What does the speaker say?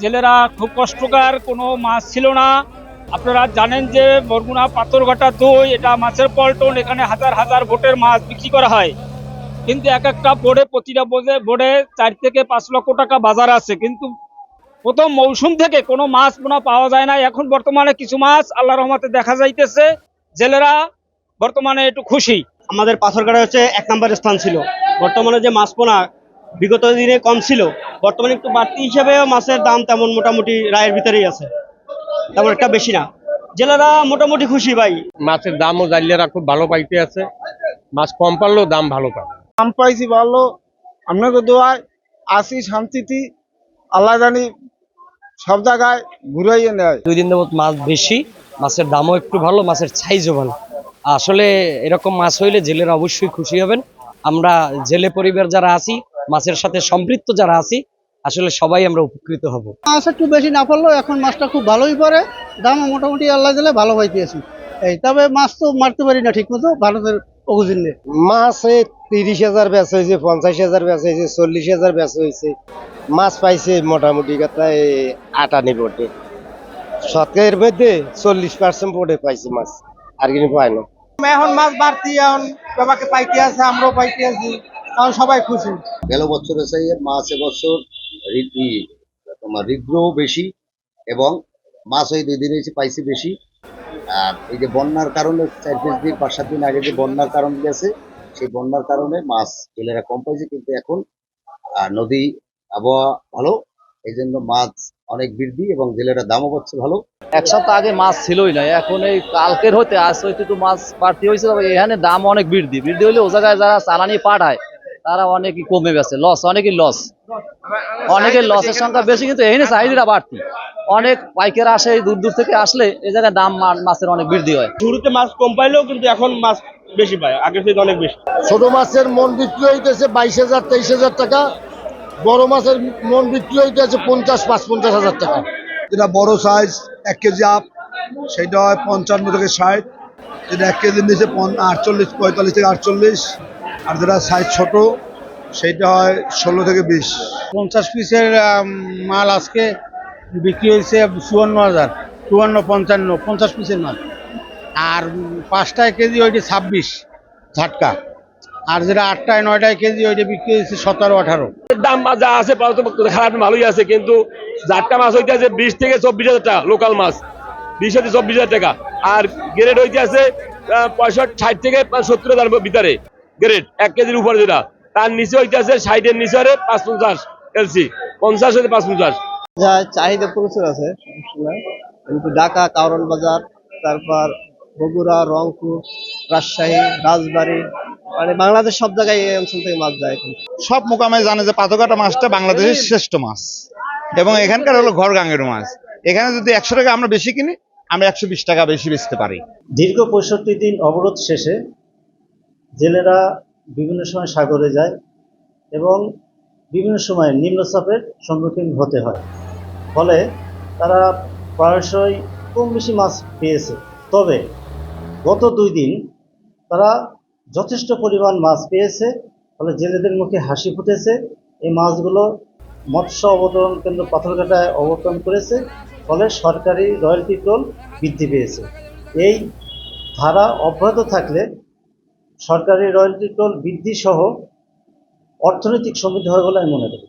জেলেরা খুব কষ্টকর, কোনো মাছ ছিল না। আপনারা জানেন যে বরগুনা পাথরঘাটা ২ এটা মাছের পল্টন, এখানে হাজার হাজার বোটের মাছ বিক্রি করা হয়। কিন্তু এক একটা বোর্ডে, প্রতিটা বোর্ডে ৪ থেকে ৫ লক্ষ টাকা বাজার আছে, কিন্তু প্রথম মৌসুম থেকে কোনো মাছ পোনা পাওয়া যায় না। এখন বর্তমানে কিছু মাছ আল্লাহ রহমতে দেখা যাইতেছে। জেলেরা বর্তমানে একটু খুশি। আমাদের পাথরঘাটা হচ্ছে ১ নম্বর স্থান ছিল। বর্তমানে যে মাছ পোনা বিগত দিনে কম ছিল, বর্তমানে একটু বাড়তি হিসেবে মাছের দাম তেমন মোটামুটি রায়ের ভিতরেই আছে, তেমন একটা বেশি না। জেলেরা মোটামুটি খুশি ভাই। মাছের দামও জালিয়ারা খুব ভালো পাইতে আছে, মাছ কম পারলেও দাম ভালো পায়। দাম পাইছি ভালো, আপনাকে দোয়ায় আসি শান্তিতে। আল্লাহ জানি সব জায়গায় ঘুরাইয়ে নেয়। 2 দিন যাবত মাছ বেশি, মাছের দামও একটু ভালো, মাছের সাইজও ভালো। আসলে এরকম মাছ হইলে জেলেরা অবশ্যই খুশি হবেন। আমরা জেলে পরিবার যারা আছি, মাছের সাথে সম্পৃক্ত যারা আছি, আসলে সবাই আমরা উপকৃত হব। মাছ একটু বেশি না পড়লেও এখন মাছটা খুব ভালোই পড়ে, দামও মোটামুটি আল্লাহ দিলে ভালো পাইতেছি। তবে মাছ তো মারতে পারি না ঠিক মতো ভারতের অকুজিনে। মাছ ৩০,০০০ বেচা হয়েছে, ৫০,০০০ বেচা হয়েছে, ৪০,০০০ বেচা হয়েছে। মাছ পাইছে মোটামুটি কথায় ৮ বোটে, শতকের মধ্যে 40% বোটে পাইছে মাছ, আর কিছু পায় না। এখন মাছ বাড়তি, এখন বাবাকে পাইতে আছে, আমরাও পাইতে আছি, এখন সবাই খুশি। গেল বছরের চাই মাছ এবছর তোমার রিগ্রহ বেশি, এবং মাছ ওই 2 দিন হয়েছে পাইছি বেশি। আর এই যে বন্যার কারণে 4-5 দিন 5-7 দিন আগে যে বন্যার কারণ গেছে, সেই বন্যার কারণে মাছ জেলেরা কম পাইছে। কিন্তু এখন নদী আবহাওয়া ভালো, এই জন্য মাছ অনেক বৃদ্ধি এবং জেলেরা দামও পাচ্ছে ভালো। 1 সপ্তাহ আগে মাছ ছিলই না, এখন এই কালকের হতে আজ হইতে তো মাছ বাড়তি হয়েছে। তবে এখানে দাম অনেক বৃদ্ধি হলে ও জায়গায় যারা চালানি পাঠায় তারা অনেকই কমে গেছে, অনেকের লসের সংখ্যা বেশি, কিন্তু এখানে চাহিদাটা বাড়তি। অনেক পাইকার আসে দূর দূর থেকে, আসলে এই জায়গায় দাম মাছের অনেক বৃদ্ধি হয়। শুরুতে মাছ কম পাইলেও কিন্তু এখন মাছ বেশি পায়, আগের থেকে অনেক বেশি। ছোট মাছের মন বিক্রি হইতেছে 22,000 23,000 টাকা, বড় মাছের মন বিক্রি হইতেছে 50,000 টাকা। যেটা বড় সাইজ 1 কেজি আপ, সেটা হয় 55 থেকে 60। যেটা 1 কেজির নিচে 48, 45 থেকে 48। আর যেটা সাইজ ছোট সেটা হয় 16 থেকে 20। 50 পিসের মাল আজকে বিক্রি হয়েছে 54,000, 54, 55, 50 পিসের মাল। আর 5টায় কেজি ওইটা 26 ঝাটকা, আর যেটা 8টায় 9টায় কেজি ওইটা বিক্রি হয়েছে 17, 18। দাম যা আছে খারাপ ভালোই আছে, কিন্তু জাটকা মাছ হইতে আছে 20 থেকে 24,000 টাকা, লোকাল মাছ 20 থেকে 24,000 টাকা। আর গ্রেড হইতে আছে 65 থেকে 70,000 ভিতরে গ্রেড, 1 কেজির উপরে যেটা। তার নিচে হইতে আছে 60-এর নিচে 550 এলসি, 50 হইতে 550। চাহিদা প্রচুর আছে, কিন্তু ঢাকা, কাউরন বাজার, তারপর বগুড়া, রংপুর, রাজশাহী, রাজবাড়ী, মানে বাংলাদেশ সব জায়গায় এই অঞ্চল থেকে মাছ যায়। এখন সব মোকামে জানে যে পাথরঘাটা মাছটা বাংলাদেশের শ্রেষ্ঠ মাছ, এবং এখানকার হলো ঘর গাঙের মাছ। এখানে যদি 100 টাকা আমরা বেশি কিনি, আমরা 120 টাকা বেশি বেচতে পারি। দীর্ঘ 65 দিন অবরোধ শেষে জেলেরা বিভিন্ন সময় সাগরে যায় এবং বিভিন্ন সময় নিম্নচাপের সম্মুখীন হতে হয়, ফলে তারা প্রায়শই কম বেশি মাছ পেয়েছে। তবে গত 2 দিন তারা যথেষ্ট পরিমাণ মাছ পেয়েছে, ফলে জেলেদের মুখে হাসি ফুটেছে। এই মাছগুলো মৎস্য অবতরণ কেন্দ্র পাথরঘাটায় অবতরণ করেছে, ফলে সরকারি রয়্যালটি টোল বৃদ্ধি পেয়েছে। এই ধারা অব্যাহত থাকলে সরকারি রয়্যালটি টোল বৃদ্ধি সহ অর্থনৈতিক সমৃদ্ধি হবে বলে আমি মনে করি।